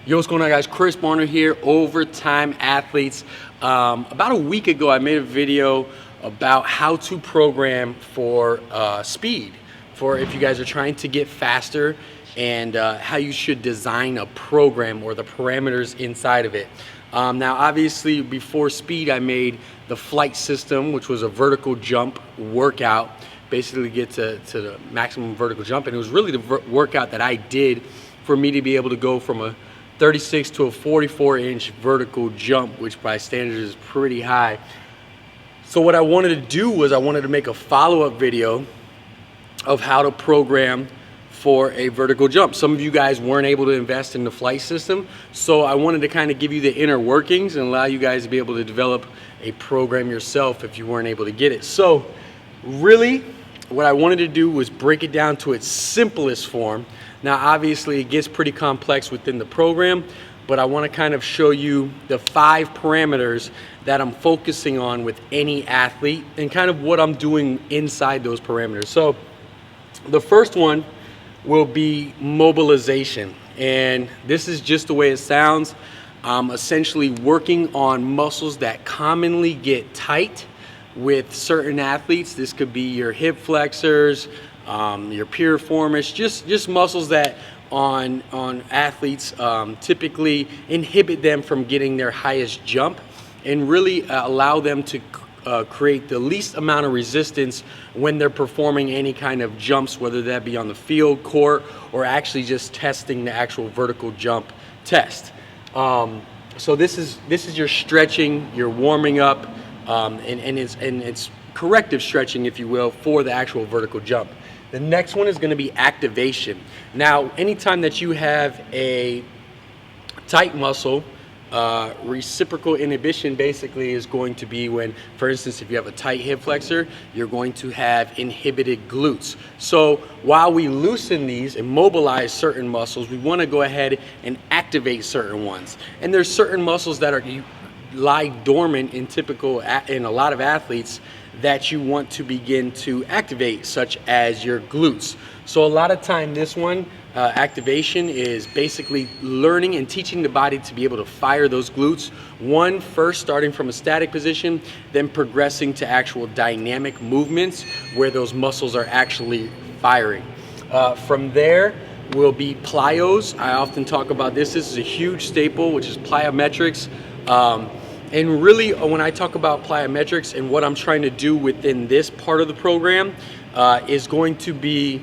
Yo, what's going on, guys? Chris Barner here, Overtime Athletes. About a week ago, I made a video about how to program for speed, for if you guys are trying to get faster, and how you should design a program or the parameters inside of it. Now, obviously, before speed, I made the flight system, which was a vertical jump workout, basically get to the maximum vertical jump, and it was really the workout that I did for me to be able to go from a 36 to a 44-inch vertical jump, which by standards is pretty high. So what I wanted to do was I wanted to make a follow-up video of how to program for a vertical jump. Some of you guys weren't able to invest in the flight system, so I wanted to kind of give you the inner workings and allow you guys to be able to develop a program yourself if you weren't able to get it. So really, what I wanted to do was break it down to its simplest form. Now, obviously, it gets pretty complex within the program, but I want to kind of show you the 5 parameters that I'm focusing on with any athlete and kind of what I'm doing inside those parameters. So the first one will be mobilization, and this is just the way it sounds. Essentially working on muscles that commonly get tight with certain athletes. This could be your hip flexors, your piriformis, just muscles that on athletes typically inhibit them from getting their highest jump, and really allow them to create the least amount of resistance when they're performing any kind of jumps, whether that be on the field, court, or actually just testing the actual vertical jump test. So this is your stretching, your warming up, and it's corrective stretching, if you will, for the actual vertical jump. The next one is going to be activation. Now, anytime that you have a tight muscle, reciprocal inhibition basically is going to be when, for instance, if you have a tight hip flexor, you're going to have inhibited glutes. So while we loosen these and mobilize certain muscles, we want to go ahead and activate certain ones. And there's certain muscles that lie dormant in a lot of athletes that you want to begin to activate, such as your glutes. So a lot of time this one, activation, is basically learning and teaching the body to be able to fire those glutes. First starting from a static position, then progressing to actual dynamic movements where those muscles are actually firing. From there will be Plyos. I often talk about this. This is a huge staple, which is Plyometrics. And really, when I talk about plyometrics and what I'm trying to do within this part of the program is going to be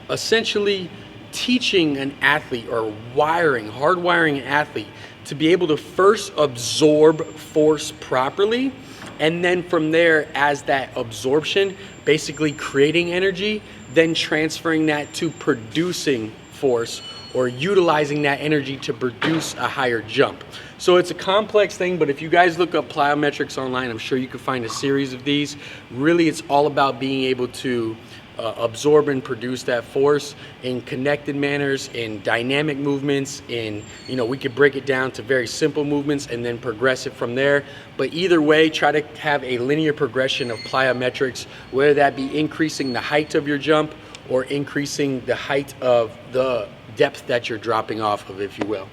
essentially teaching an athlete, or hardwiring an athlete to be able to first absorb force properly, and then from there, as that absorption, basically creating energy, then transferring that to producing force, or utilizing that energy to produce a higher jump. So it's a complex thing, but if you guys look up plyometrics online, I'm sure you can find a series of these. Really, it's all about being able to absorb and produce that force in connected manners, in dynamic movements, we could break it down to very simple movements and then progress it from there. But either way, try to have a linear progression of plyometrics, whether that be increasing the height of your jump or increasing the height of the depth that you're dropping off of, if you will.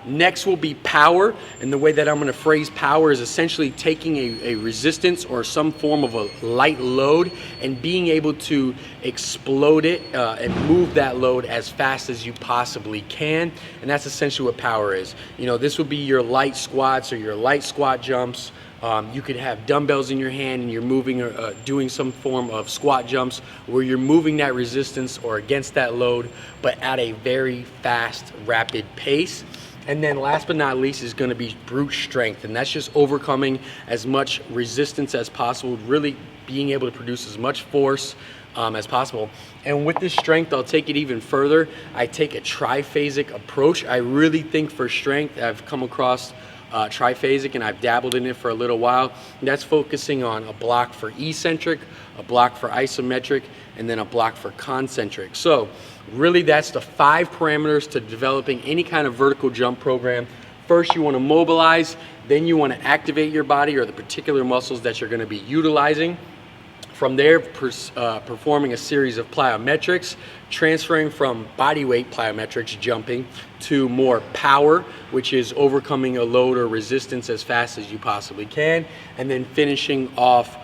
Next will be power, and the way that I'm going to phrase power is essentially taking a resistance or some form of a light load and being able to explode it and move that load as fast as you possibly can, and that's essentially what power is. This would be your light squats or your light squat jumps. You could have dumbbells in your hand and you're moving or doing some form of squat jumps where you're moving that resistance or against that load, but at a very fast, rapid pace. And then last but not least is going to be brute strength, and that's just overcoming as much resistance as possible, really being able to produce as much force as possible. And with this strength, I'll take it even further. I take a triphasic approach. I really think for strength, I've come across triphasic, and I've dabbled in it for a little while. And that's focusing on a block for eccentric, a block for isometric, and then a block for concentric. So really, that's the 5 parameters to developing any kind of vertical jump program. First, you want to mobilize, then you want to activate your body or the particular muscles that you're going to be utilizing. From there, performing a series of plyometrics, transferring from body weight plyometrics, jumping, to more power, which is overcoming a load or resistance as fast as you possibly can, and then finishing off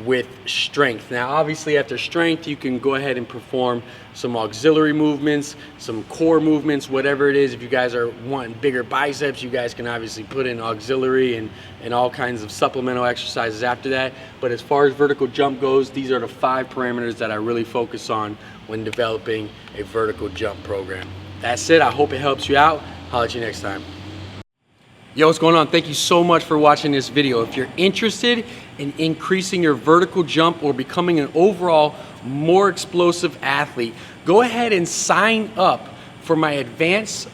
with strength. Now obviously after strength you can go ahead and perform some auxiliary movements, some core movements, whatever it is. If you guys are wanting bigger biceps, you guys can obviously put in auxiliary and all kinds of supplemental exercises after that. But as far as vertical jump goes, these are the 5 parameters that I really focus on when developing a vertical jump program. That's it. I hope it helps you out. I'll let you next time. Yo, what's going on? Thank you so much for watching this video. If you're interested in increasing your vertical jump or becoming an overall more explosive athlete, go ahead and sign up for my advanced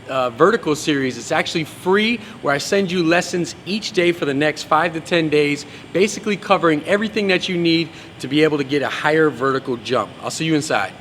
vertical series. It's actually free, where I send you lessons each day for the next 5 to 10 days, basically covering everything that you need to be able to get a higher vertical jump. I'll see you inside.